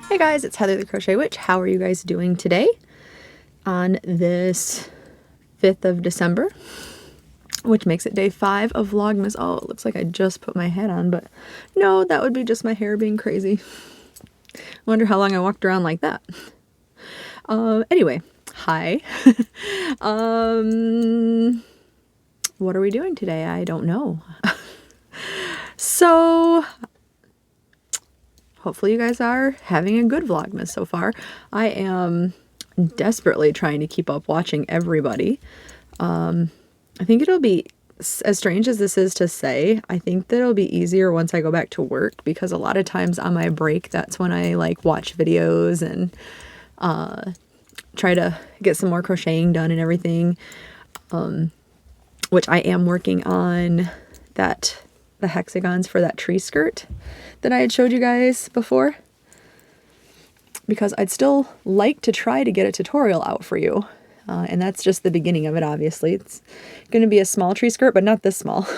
Hey guys, it's Heather the Crochet Witch. How are you guys doing today on this 5th of December, which makes it day 5 of Vlogmas. Oh, it looks like I just put my hat on, but no, that would be just my hair being crazy. Wonder how long I walked around like that. Anyway, hi. What are we doing today? I don't know. So hopefully you guys are having a good Vlogmas so far. I am desperately trying to keep up watching everybody. I think it'll be, as strange as this is to say, I think that it'll be easier once I go back to work, because a lot of times on my break, that's when I like watch videos and try to get some more crocheting done and everything, which I am working on the hexagons for that tree skirt that I had showed you guys before, because I'd still like to try to get a tutorial out for you. And that's just the beginning of it, obviously. It's going to be a small tree skirt, but not this small.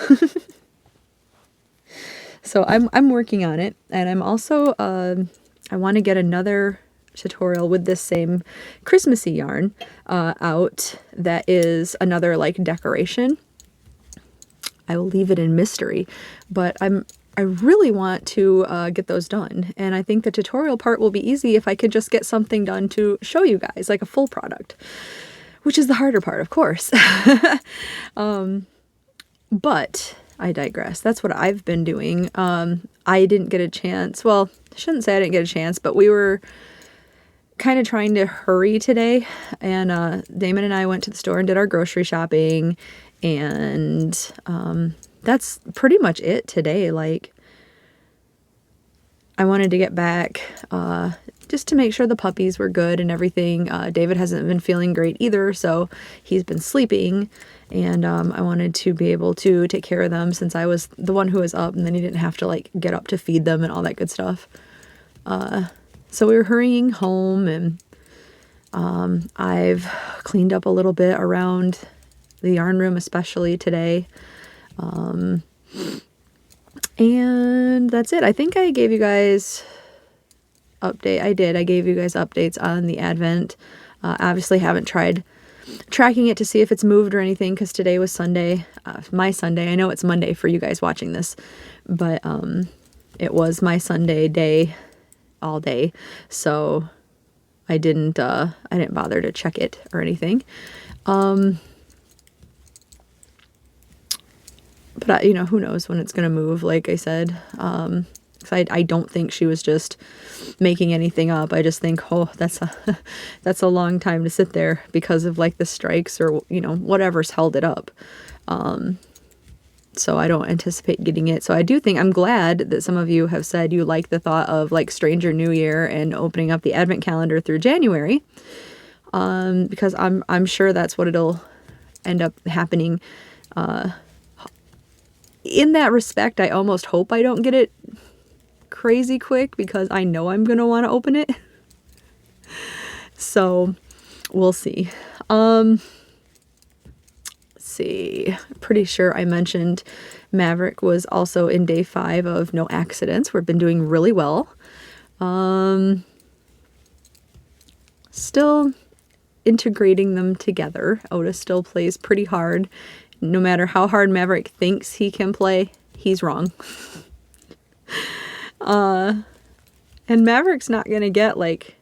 So I'm working on it, and I'm also, I want to get another tutorial with this same Christmassy yarn out that is another like decoration. I will leave it in mystery, but I really want to get those done, and I think the tutorial part will be easy if I could just get something done to show you guys, like a full product, which is the harder part, of course. But I digress. That's what I've been doing. I didn't get a chance. Well, I shouldn't say I didn't get a chance, but we were kind of trying to hurry today, and Damon and I went to the store and did our grocery shopping, and that's pretty much it today. Like, I wanted to get back just to make sure the puppies were good and everything. David hasn't been feeling great either, so he's been sleeping, and I wanted to be able to take care of them since I was the one who was up, and then he didn't have to like get up to feed them and all that good stuff. So we were hurrying home, and I've cleaned up a little bit around the yarn room, especially today. And that's it. I think I gave you guys update. I did. I gave you guys updates on the Advent. Obviously haven't tried tracking it to see if it's moved or anything, because today was Sunday, my Sunday. I know it's Monday for you guys watching this, but it was my Sunday day all day, so I didn't bother to check it or anything. But you know, who knows when it's gonna move, like I said. I don't think she was just making anything up. I just think, oh, that's a long time to sit there because of like the strikes or, you know, whatever's held it up. So I don't anticipate getting it. So I do think, I'm glad that some of you have said you like the thought of like Stranger New Year and opening up the Advent calendar through January, because I'm sure that's what it'll end up happening. In that respect, I almost hope I don't get it crazy quick, because I know I'm going to want to open it. So we'll see. Let's see. Pretty sure I mentioned Maverick was also in day 5 of no accidents. We've been doing really well. Still integrating them together. Otis still plays pretty hard. No matter how hard Maverick thinks he can play, he's wrong. And Maverick's not going to get like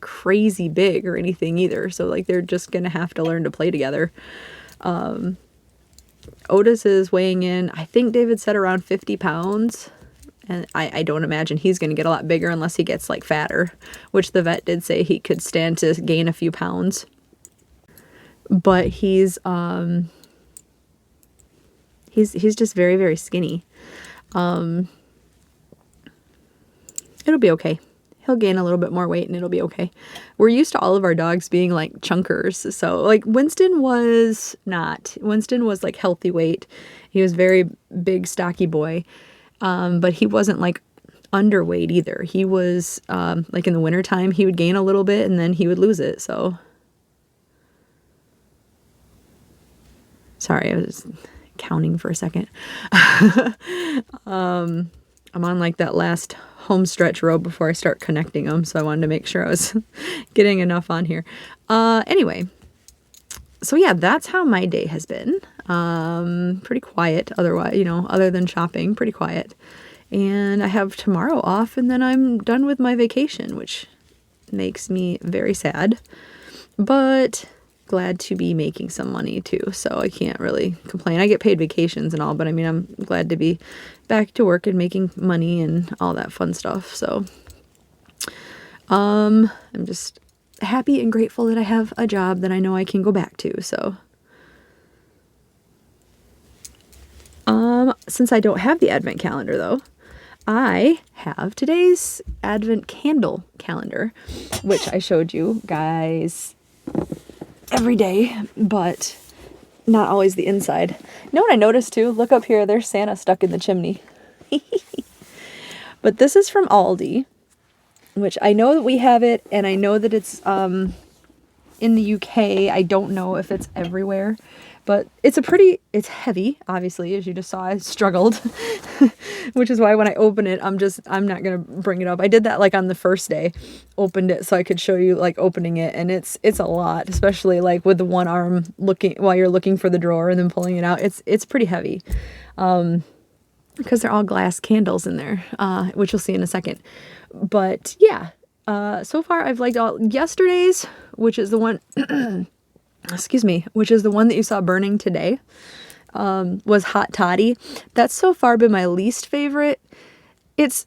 crazy big or anything either. So like they're just going to have to learn to play together. Otis is weighing in, I think David said around 50 pounds. And I don't imagine he's going to get a lot bigger unless he gets like fatter, which the vet did say he could stand to gain a few pounds. But he's just very, very skinny. It'll be okay. He'll gain a little bit more weight and it'll be okay. We're used to all of our dogs being like chunkers. So like Winston was not. Winston was like healthy weight. He was very big, stocky boy. But he wasn't like underweight either. He was, like in the wintertime, he would gain a little bit and then he would lose it. So, sorry, I was counting for a second. I'm on like that last home stretch row before I start connecting them. So I wanted to make sure I was getting enough on here. Anyway, so yeah, that's how my day has been. Pretty quiet otherwise, you know, other than shopping, pretty quiet. And I have tomorrow off and then I'm done with my vacation, which makes me very sad, but glad to be making some money too. So I can't really complain. I get paid vacations and all, but I mean, I'm glad to be back to work and making money and all that fun stuff. So, I'm just happy and grateful that I have a job that I know I can go back to. So, since I don't have the advent calendar though, I have today's advent candle calendar, which I showed you guys every day, but not always the inside. You know what I noticed too? Look up here, there's Santa stuck in the chimney. But this is from Aldi, which I know that we have it, and I know that it's in the UK. I don't know if it's everywhere, but it's heavy, obviously, as you just saw. I struggled, which is why when I open it, I'm not going to bring it up. I did that like on the first day, opened it so I could show you like opening it, and it's a lot, especially like with the one arm looking while you're looking for the drawer and then pulling it out. It's pretty heavy. Because they're all glass candles in there, which you'll see in a second. But yeah, so far I've liked all yesterday's, which is the one, excuse me, which is the one that you saw burning today, was Hot Toddy. That's so far been my least favorite. It's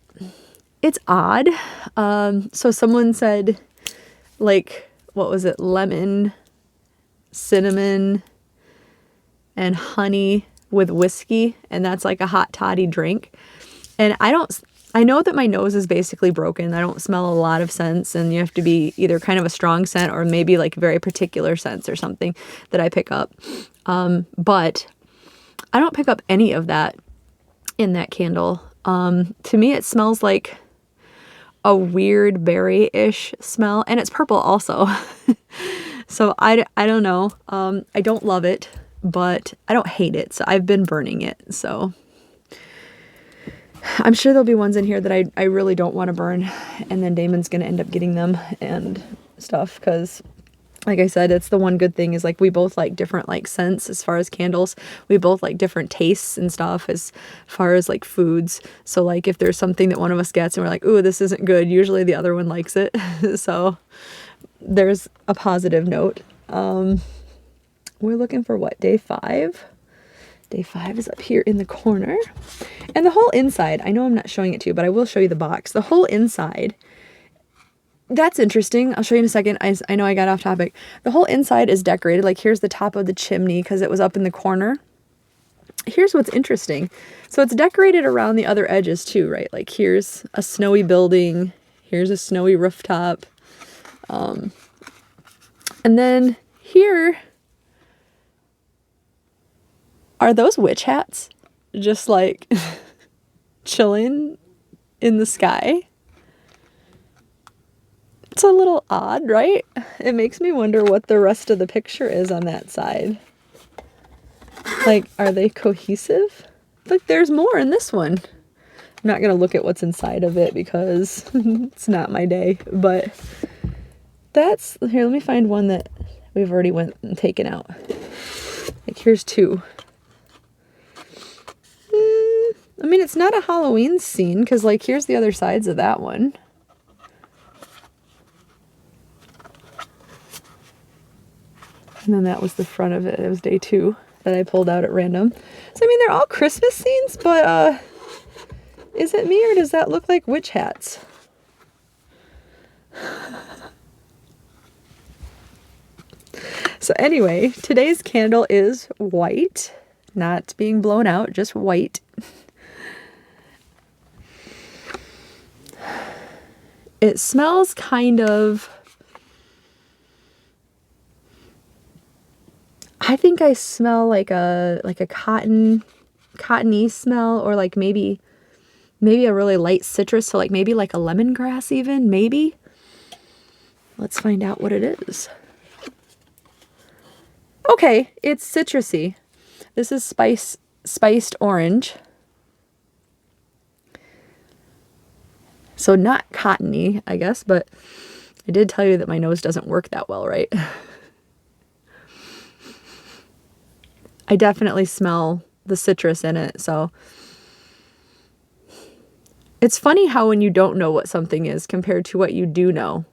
odd. So someone said, like, what was it? Lemon, cinnamon, and honey with whiskey, and that's like a hot toddy drink. And I know that my nose is basically broken. I don't smell a lot of scents, and you have to be either kind of a strong scent or maybe like very particular scents or something that I pick up. But I don't pick up any of that in that candle. To me, it smells like a weird berry-ish smell, and it's purple also. So I don't know. I don't love it, but I don't hate it. So I've been burning it. So I'm sure there'll be ones in here that I really don't want to burn, and then Damon's going to end up getting them and stuff, because like I said, it's the one good thing is like we both like different like scents as far as candles. We both like different tastes and stuff as far as like foods. So like if there's something that one of us gets and we're like, ooh, this isn't good, usually the other one likes it. So there's a positive note. We're looking for what, day 5? Day 5 is up here in the corner. And the whole inside, I know I'm not showing it to you, but I will show you the box. The whole inside, that's interesting. I'll show you in a second. I know I got off topic. The whole inside is decorated. Like here's the top of the chimney because it was up in the corner. Here's what's interesting. So it's decorated around the other edges too, right? Like here's a snowy building. Here's a snowy rooftop. And then here are those witch hats just like chilling in the sky. It's a little odd, right? It makes me wonder what the rest of the picture is on that side. Like, are they cohesive? Look, there's more in this one. I'm not going to look at what's inside of it because it's not my day, but that's, here, let me find one that we've already went and taken out. Like, here's 2. I mean, it's not a Halloween scene because, like, here's the other sides of that one. And then that was the front of it. It was day 2 that I pulled out at random. So, I mean, they're all Christmas scenes, but is it me or does that look like witch hats? So anyway, today's candle is white, not being blown out, just white. It smells kind of, I think I smell like a cottony smell, or like maybe a really light citrus, so like maybe like a lemongrass even, maybe. Let's find out what it is. Okay, it's citrusy. This is spiced orange. So not cottony, I guess, but I did tell you that my nose doesn't work that well, right? I definitely smell the citrus in it, so it's funny how when you don't know what something is compared to what you do know.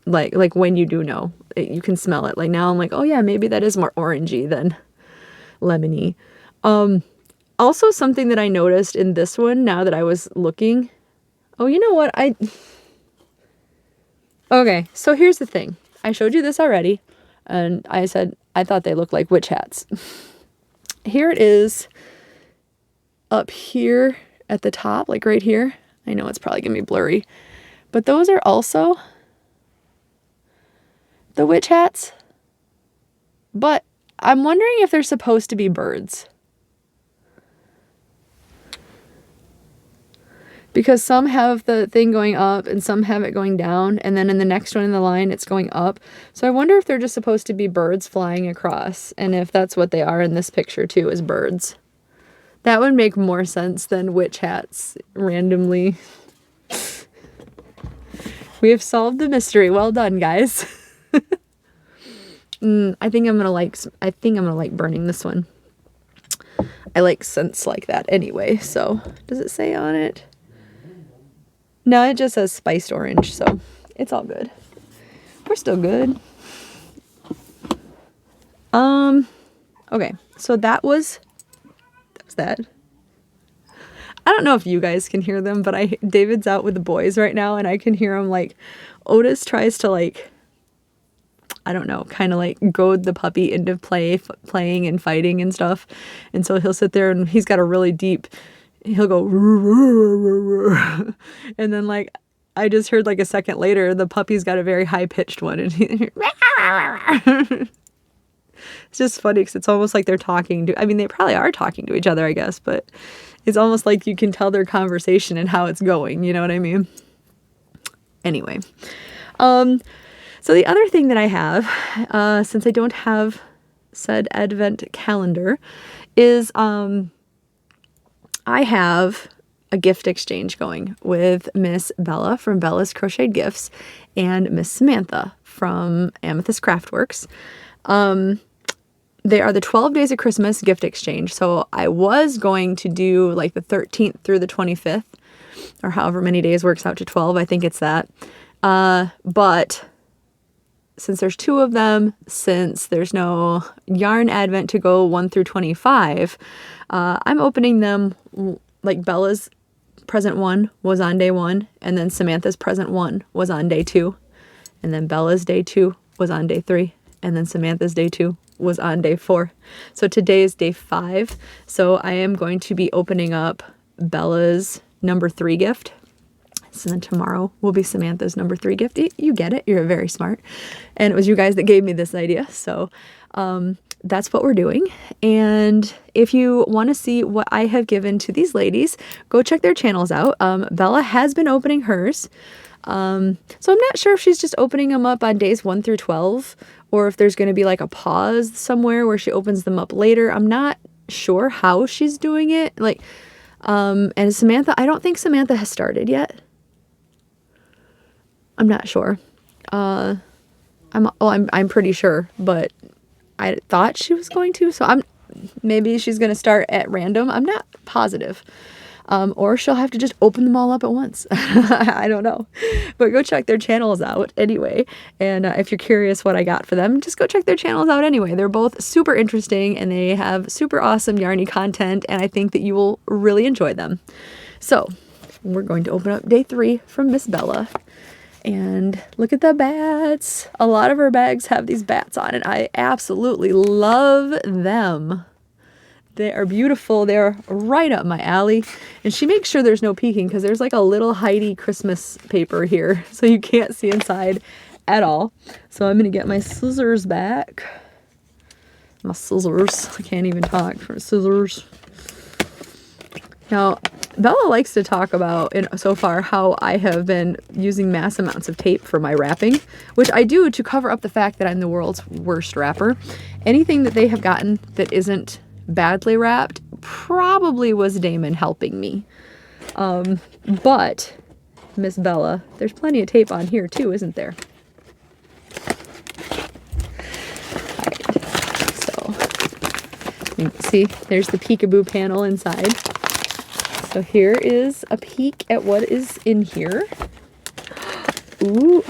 Like when you do know, you can smell it. Like now I'm like, oh yeah, maybe that is more orangey than lemony. Also something that I noticed in this one now that I was looking. Oh, you know what? Okay, so here's the thing. I showed you this already, and I said I thought they looked like witch hats. Here it is up here at the top, like right here. I know it's probably gonna be blurry, but those are also the witch hats, but I'm wondering if they're supposed to be birds. Because some have the thing going up and some have it going down, and then in the next one in the line it's going up. So I wonder if they're just supposed to be birds flying across, and if that's what they are in this picture too, is birds. That would make more sense than witch hats randomly. We have solved the mystery. Well done, guys. I think I'm gonna like burning this one. I like scents like that anyway. So does it say on it? No, it just says spiced orange, so it's all good. We're still good. Okay, so that was that. I don't know if you guys can hear them, but David's out with the boys right now, and I can hear him, like, Otis tries to, like, I don't know, kind of like goad the puppy into playing and fighting and stuff. And so he'll sit there and he's got a really deep, he'll go, and then like, I just heard like a second later, the puppy's got a very high pitched one. And it's just funny because it's almost like they're talking to, I mean, they probably are talking to each other, I guess, but it's almost like you can tell their conversation and how it's going. You know what I mean? Anyway, so the other thing that I have, since I don't have said advent calendar, is I have a gift exchange going with Miss Bella from Bella's Crocheted Gifts and Miss Samantha from Amethyst Craftworks. They are the 12 Days of Christmas gift exchange. So I was going to do like the 13th through the 25th, or however many days works out to 12. I think it's that. But since there's 2 of them, since there's no yarn advent to go 1 through 25, I'm opening them like Bella's present 1 was on day 1, and then Samantha's present 1 was on day 2, and then Bella's day 2 was on day 3, and then Samantha's day 2 was on day 4. So today is day 5. So I am going to be opening up Bella's number 3 gift. So then tomorrow will be Samantha's number 3 gift. You get it. You're very smart. And it was you guys that gave me this idea. So that's what we're doing. And if you want to see what I have given to these ladies, go check their channels out. Bella has been opening hers. So I'm not sure if she's just opening them up on days 1 through 12, or if there's going to be like a pause somewhere where she opens them up later. I'm not sure how she's doing it. Like, and Samantha, I don't think Samantha has started yet. I'm not sure. I'm pretty sure, but I thought she was going to, so maybe she's going to start at random. I'm not positive. Or she'll have to just open them all up at once. I don't know. But go check their channels out anyway. And if you're curious what I got for them, just go check their channels out anyway. They're both super interesting and they have super awesome yarny content, and I think that you will really enjoy them. So we're going to open up day 3 from Miss Bella. And look at the bats. A lot of her bags have these bats on it. I absolutely love them. They are beautiful. They're right up my alley. And she makes sure there's no peeking because there's like a little Heidi Christmas paper here. So you can't see inside at all. So I'm going to get my scissors back. My scissors. I can't even talk for scissors. Now, Bella likes to talk about, so far, how I have been using mass amounts of tape for my wrapping, which I do to cover up the fact that I'm the world's worst wrapper. Anything that they have gotten that isn't badly wrapped probably was Damon helping me. But Miss Bella, there's plenty of tape on here too, isn't there? Alright, so you can see there's the peekaboo panel inside. So here is a peek at what is in here. Ooh.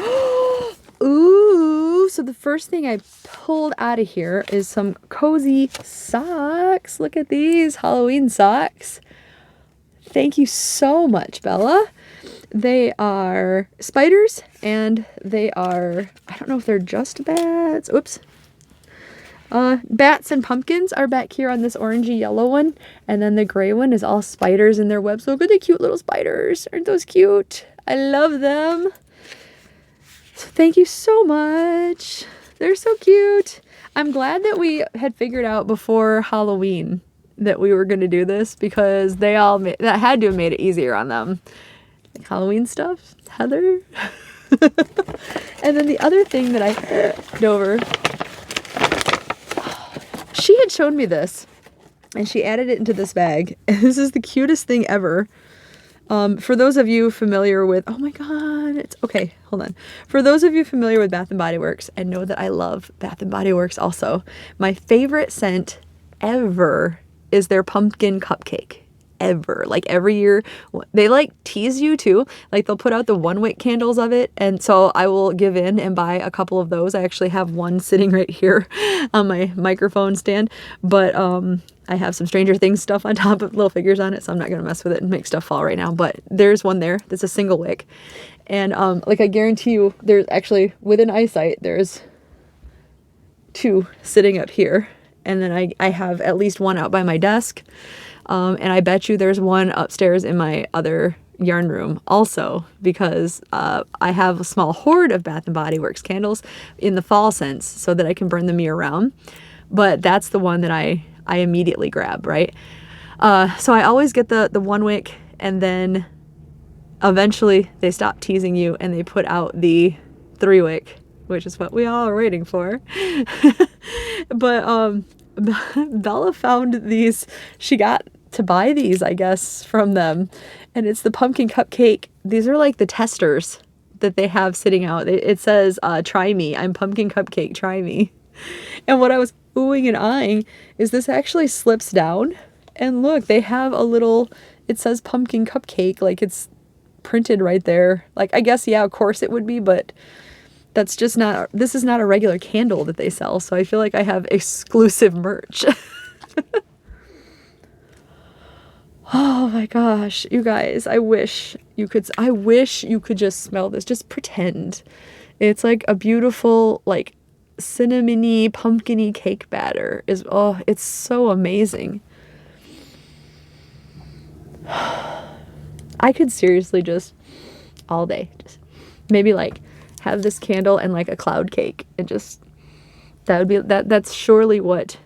Ooh. So the first thing I pulled out of here is some cozy socks. Look at these Halloween socks. Thank you so much, Bella. They are spiders and they are, I don't know if they're just bats. Oops. Bats and pumpkins are back here on this orangey yellow one. And then the gray one is all spiders in their webs. Look at the cute little spiders. Aren't those cute? I love them. So thank you so much. They're so cute. I'm glad that we had figured out before Halloween that we were going to do this because they all that had to have made it easier on them. Like Halloween stuff, Heather. And then the other thing that I looked over, she had shown me this and she added it into this bag. And this is the cutest thing ever. For those of you familiar with, oh my God, it's okay. Hold on. For those of you familiar with Bath and Body Works and know that I love Bath and Body Works also, my favorite scent ever is their pumpkin cupcake. Ever. Like every year, they like tease you too. Like they'll put out the 1 wick candles of it. And so I will give in and buy a couple of those. I actually have one sitting right here on my microphone stand. But I have some Stranger Things stuff on top of little figures on it. So I'm not going to mess with it and make stuff fall right now. But there's one there that's a single wick. And like I guarantee you, there's actually within eyesight, there's 2 sitting up here. And then I have at least one out by my desk. And I bet you there's one upstairs in my other yarn room also because I have a small hoard of Bath & Body Works candles in the fall scents so that I can burn them year round. But that's the one that I immediately grab, right? So I always get the 1 wick and then eventually they stop teasing you and they put out the 3 wick, which is what we all are waiting for. But Bella found these, she got to buy these, I guess, from them. And it's the pumpkin cupcake. These are like the testers that they have sitting out. It says, try me. I'm pumpkin cupcake. Try me. And what I was oohing and eyeing is this actually slips down. And look, they have a little, it says pumpkin cupcake. Like it's printed right there. Like, I guess, yeah, of course it would be, but that's just not, this is not a regular candle that they sell. So I feel like I have exclusive merch. Oh my gosh, you guys, I wish you could just smell this. Just pretend. It's like a beautiful, like cinnamony, pumpkin-y cake batter. Oh, it's so amazing. I could seriously just all day, just maybe like have this candle and like a cloud cake and just, that's surely what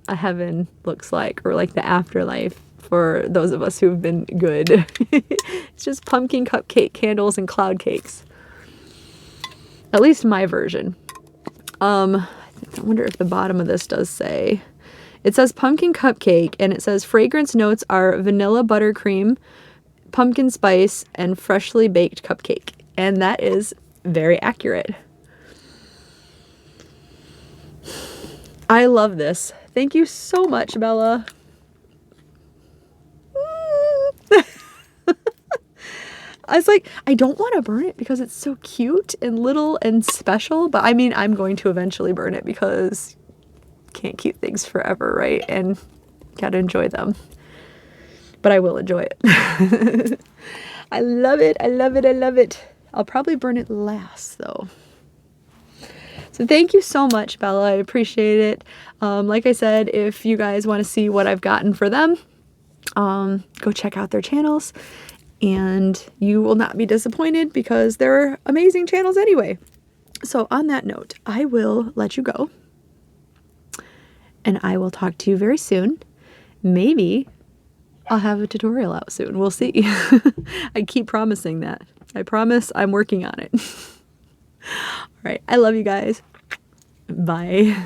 a heaven looks like, or like the afterlife. For those of us who've been good. It's just pumpkin cupcake candles and cloud cakes. At least my version. I wonder if the bottom of this does say. It says pumpkin cupcake and it says fragrance notes are vanilla buttercream, pumpkin spice, and freshly baked cupcake. And that is very accurate. I love this. Thank you so much, Bella. I was like, I don't want to burn it because it's so cute and little and special, but I mean, I'm going to eventually burn it because can't keep things forever, right? And gotta enjoy them. But I will enjoy it. I love it. I love it. I love it. I'll probably burn it last though. So thank you so much, Bella. I appreciate it. Like I said, if you guys want to see what I've gotten for them, go check out their channels and you will not be disappointed because they're amazing channels anyway. So on that note, I will let you go and I will talk to you very soon. Maybe I'll have a tutorial out soon. We'll see. I keep promising that. I promise I'm working on it. All right. I love you guys. Bye.